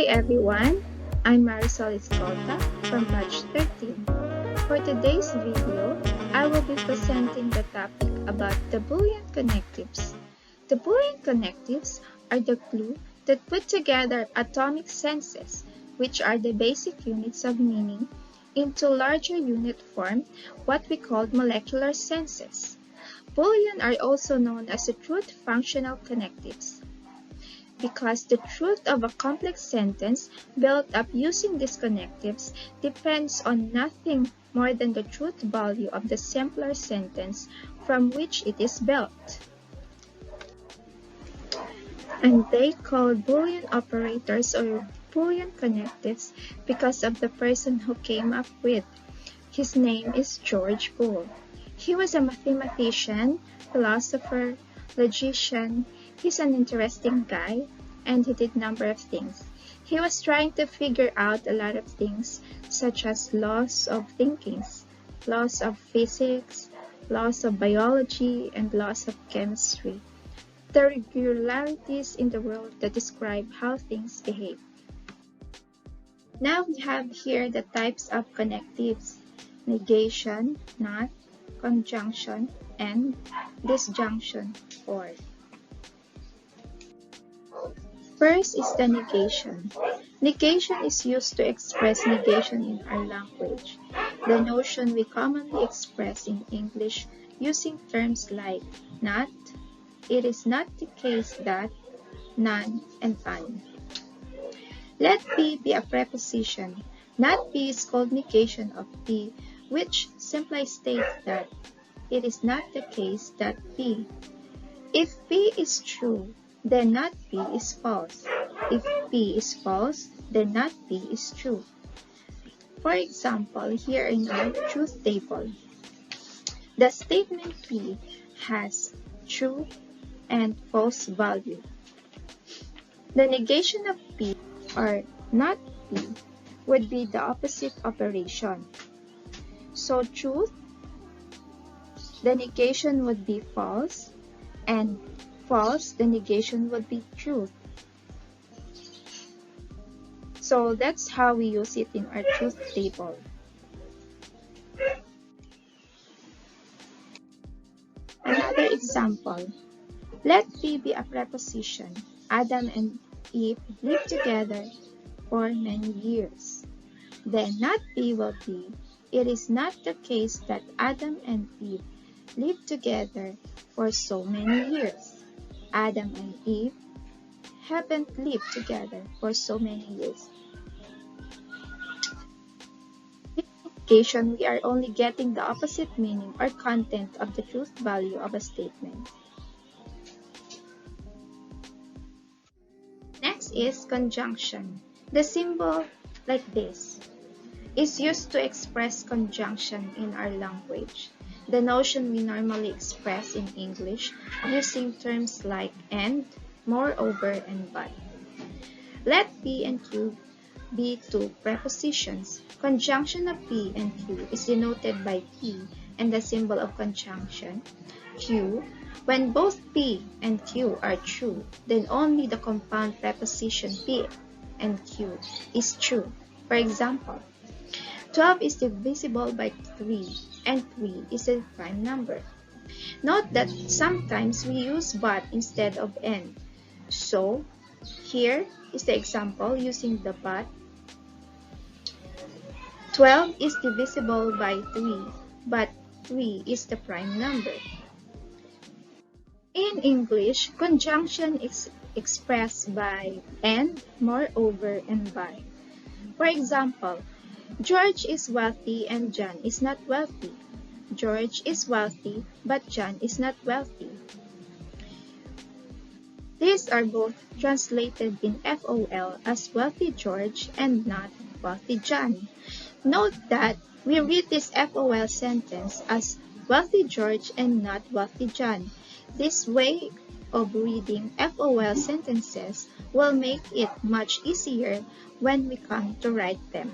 everyone, I'm Marisol Escolta from Batch 13. For today's video, I will be presenting the topic about the Boolean connectives. The Boolean connectives are the glue that put together atomic senses, which are the basic units of meaning, into larger unit form, what we call molecular senses. Boolean are also known as the truth functional connectives, because the truth of a complex sentence built up using these connectives depends on nothing more than the truth value of the simpler sentence from which it is built. And they called Boolean operators or Boolean connectives because of the person who came up with. His name is George Boole. He was a mathematician, philosopher, logician. He's an interesting guy, and he did a number of things. He was trying to figure out a lot of things, such as laws of thinking, laws of physics, laws of biology, and laws of chemistry. The regularities in the world that describe how things behave. Now we have here the types of connectives: negation, not, conjunction, and disjunction, or. First is the negation. Negation is used to express negation in our language, the notion we commonly express in English using terms like not, it is not the case that, none, and none. Let P be a preposition. Not P is called negation of P, which simply states that it is not the case that P. If P is true, then not P is false. If P is false, then not P is true. For example, here in our truth table, the statement P has true and false value. The negation of P, or not P, would be the opposite operation. So truth, the negation would be false, and false, the negation would be truth. So that's how we use it in our truth table. Another example. Let P be a preposition. Adam and Eve lived together for many years. Then not P will be, it is not the case that Adam and Eve lived together for so many years. Adam and Eve haven't lived together for so many years. In negation, we are only getting the opposite meaning or content of the truth value of a statement. Next is conjunction. The symbol, like this, is used to express conjunction in our language, the notion we normally express in English using terms like and, moreover, and but. Let P and Q be two prepositions. Conjunction of P and Q is denoted by P and the symbol of conjunction, Q. When both P and Q are true, then only the compound preposition P and Q is true. For example, 12 is divisible by 3, and 3 is a prime number. Note that sometimes we use but instead of and. So, here is the example using the but. 12 is divisible by 3, but 3 is the prime number. In English, conjunction is expressed by and, moreover, and by. For example, George is wealthy and John is not wealthy. George is wealthy, but John is not wealthy. These are both translated in FOL as wealthy George and not wealthy John. Note that we read this FOL sentence as wealthy George and not wealthy John. This way of reading FOL sentences will make it much easier when we come to write them.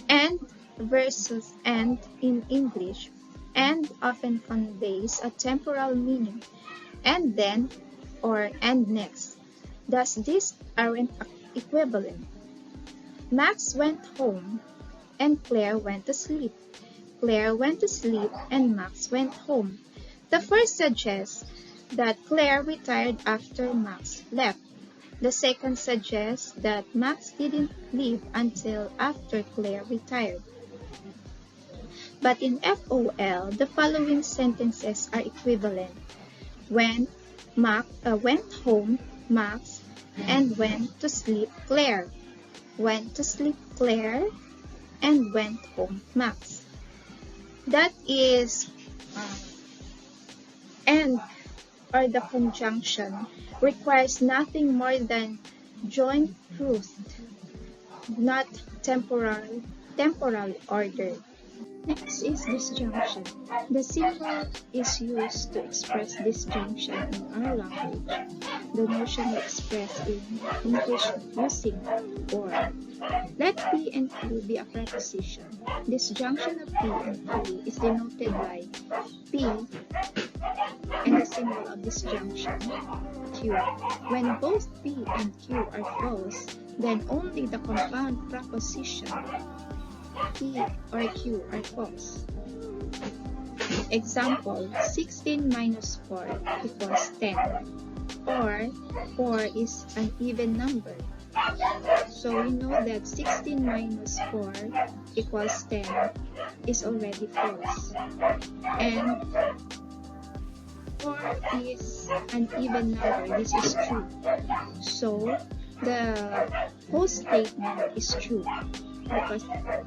And versus and in English, and often conveys a temporal meaning, and then or and next. Thus, these aren't equivalent. Max went home and Claire went to sleep. Claire went to sleep and Max went home. The first suggests that Claire retired after Max left. The second suggests that Max didn't leave until after Claire retired. But in FOL, the following sentences are equivalent. Went home, Max, and went to sleep, Claire. Went to sleep, Claire, and went home, Max. That is and or the conjunction requires nothing more than joint truth, not temporal order. Next is disjunction. The symbol is used to express disjunction in our language. The notion we express in English using or. Let P and Q be a preposition. Disjunction of P and Q is denoted by P and the symbol of disjunction, Q. When both P and Q are false, then only the compound proposition P or Q are false. Example, 16 minus 4 equals 10, or 4 is an even number. So we know that 16 minus 4 equals 10 is already false. And 4 is an even number. This is true. So the whole statement is true. Because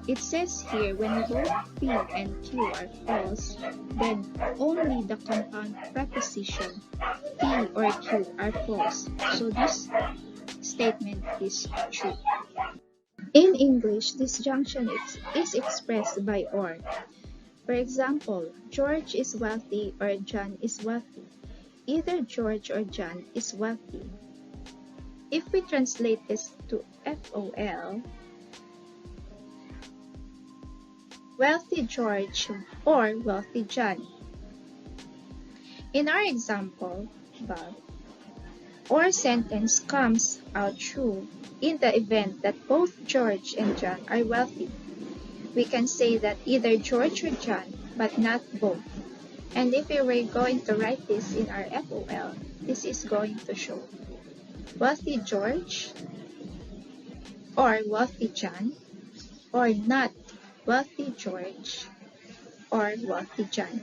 it says here, when both P and Q are false, then only the compound preposition P or Q are false. So this statement is true. In English, disjunction is expressed by or. For example, George is wealthy or John is wealthy. Either George or John is wealthy. If we translate this to FOL, wealthy George or wealthy John. In our example, above, or sentence comes out true in the event that both George and John are wealthy. We can say that either George or John, but not both. And if we were going to write this in our FOL, this is going to show wealthy George or wealthy John, or not wealthy George or wealthy John.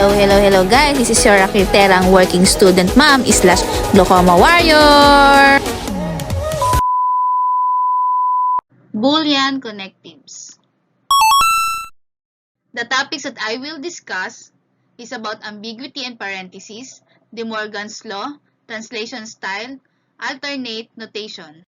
Hello guys, this is your Rakiterang working student mom slash Glaucoma warrior. Boolean Connectives. The topics that I will discuss is about ambiguity and parentheses, De Morgan's law, translation style, alternate notation.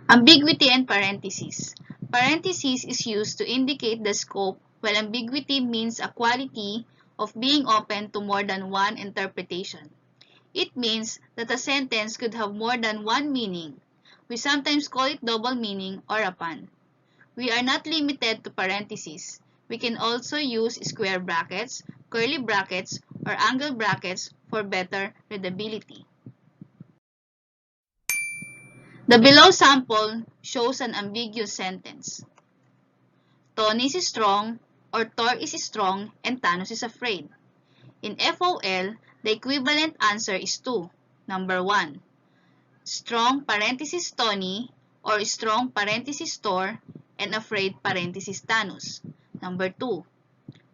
Ambiguity and parentheses. Parentheses is used to indicate the scope, while ambiguity means a quality of being open to more than one interpretation. It means that a sentence could have more than one meaning. We sometimes call it double meaning or a pun. We are not limited to parentheses. We can also use square brackets, curly brackets, or angle brackets for better readability. The below sample shows an ambiguous sentence. Tony is strong, or Thor is strong, and Thanos is afraid. In FOL, the equivalent answer is 2. Number 1. Strong parenthesis Tony, or strong parenthesis Thor, and afraid parenthesis Thanos. Number 2.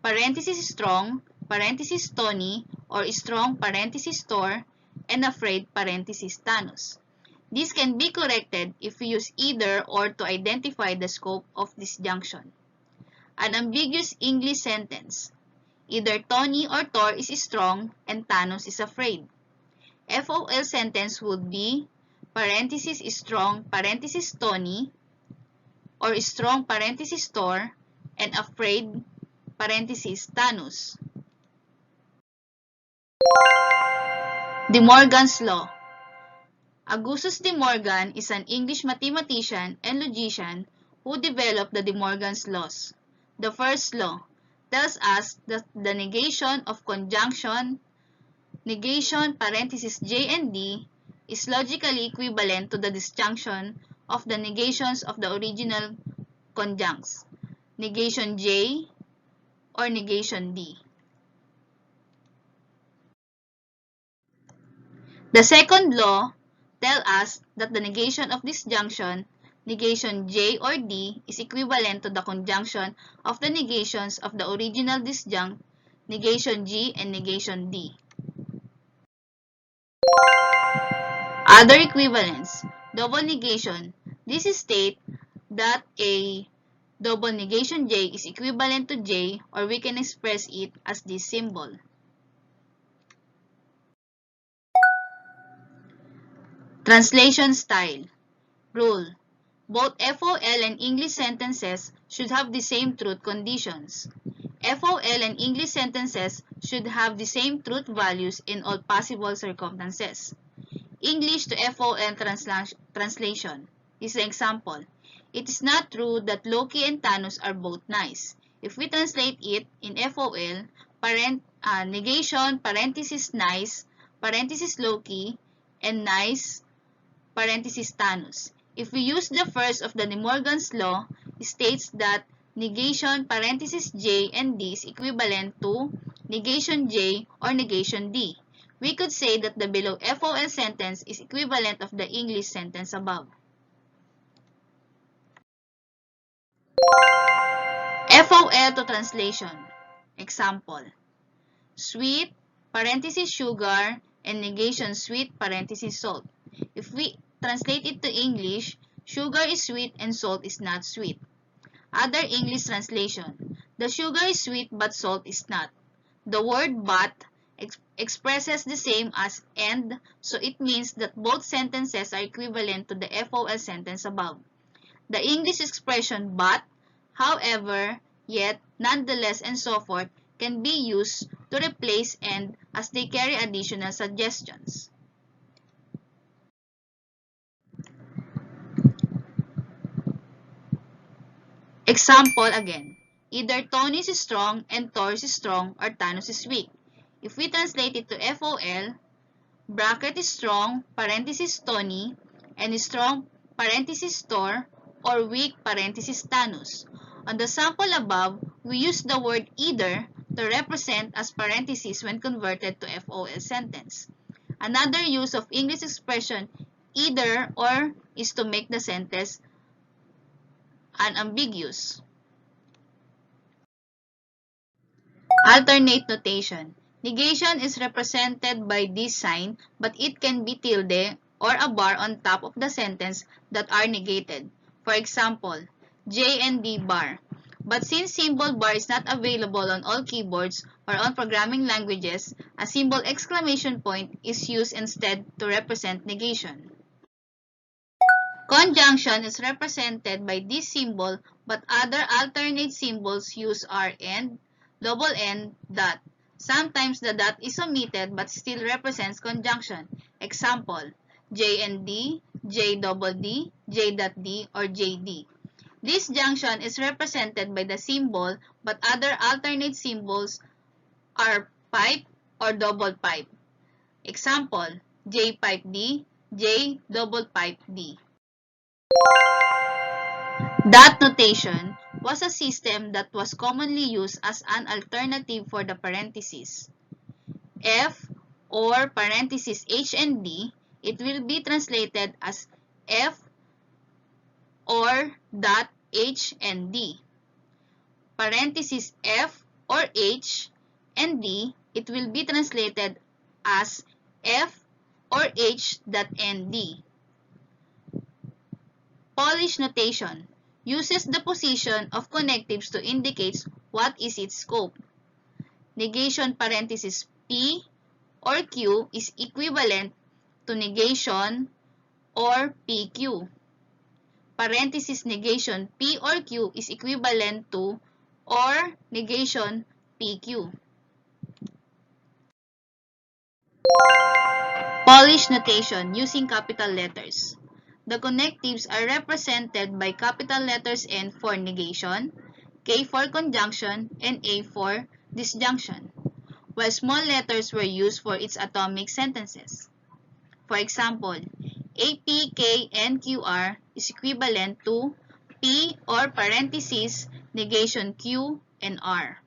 Parenthesis strong, parenthesis Tony, or strong parenthesis Thor, and afraid parenthesis Thanos. This can be corrected if we use either or to identify the scope of disjunction. An ambiguous English sentence. Either Tony or Thor is strong and Thanos is afraid. FOL sentence would be parenthesis strong parenthesis Tony or strong parenthesis Thor and afraid parenthesis Thanos. De Morgan's law. Augustus De Morgan is an English mathematician and logician who developed the De Morgan's laws. The first law, tells us that the negation of conjunction, negation parenthesis J and D, is logically equivalent to the disjunction of the negations of the original conjuncts, negation J or negation D. The second law tells us that the negation of disjunction, negation J or D, is equivalent to the conjunction of the negations of the original disjunct, negation G and negation D. Other equivalents. Double negation. This states that a double negation J is equivalent to J, or we can express it as this symbol. Translation style. Rule. Both FOL and English sentences should have the same truth conditions. FOL and English sentences should have the same truth values in all possible circumstances. English to FOL translation is an example. It is not true that Loki and Thanos are both nice. If we translate it in FOL, negation, parenthesis nice, parenthesis Loki, and nice, parenthesis Thanos. If we use the first of the De Morgan's law, it states that negation parenthesis J and D is equivalent to negation J or negation D. We could say that the below FOL sentence is equivalent of the English sentence above. FOL to translation. Example. Sweet, parenthesis sugar, and negation sweet, parenthesis salt. If we translate it to English, sugar is sweet and salt is not sweet. Other English translation. The sugar is sweet but salt is not. The word but expresses the same as and, so it means that both sentences are equivalent to the FOL sentence above. The English expression but, however, yet, nonetheless, and so forth can be used to replace and as they carry additional suggestions. Example again. Either Tony is strong and Thor is strong or Thanos is weak. If we translate it to FOL, bracket is strong, parenthesis Tony, and strong, parenthesis Thor, or weak, parenthesis Thanos. On the sample above, we use the word either to represent as parentheses when converted to FOL sentence. Another use of English expression either or is to make the sentence unambiguous. Alternate notation. Negation is represented by this sign, but it can be tilde or a bar on top of the sentence that are negated. For example, J and D bar. But since symbol bar is not available on all keyboards or on programming languages, a symbol exclamation point is used instead to represent negation. Conjunction is represented by this symbol, but other alternate symbols used are and, double N, dot. Sometimes the dot is omitted but still represents conjunction. Example, J and D, J double D, J dot D, or JD. This junction is represented by the symbol, but other alternate symbols are pipe or double pipe. Example, J pipe D, J double pipe D. Dot notation was a system that was commonly used as an alternative for the parentheses. F or parentheses H and D, it will be translated as F or dot H and D. Parentheses F or H and D, it will be translated as F or H dot and D. Polish notation uses the position of connectives to indicate what is its scope. Negation parenthesis P or Q is equivalent to negation or PQ. Parenthesis negation P or Q is equivalent to or negation PQ. Polish notation using capital letters. The connectives are represented by capital letters N for negation, K for conjunction, and A for disjunction, while small letters were used for its atomic sentences. For example, A, P, K, and Q, R is equivalent to P or parentheses negation Q and R.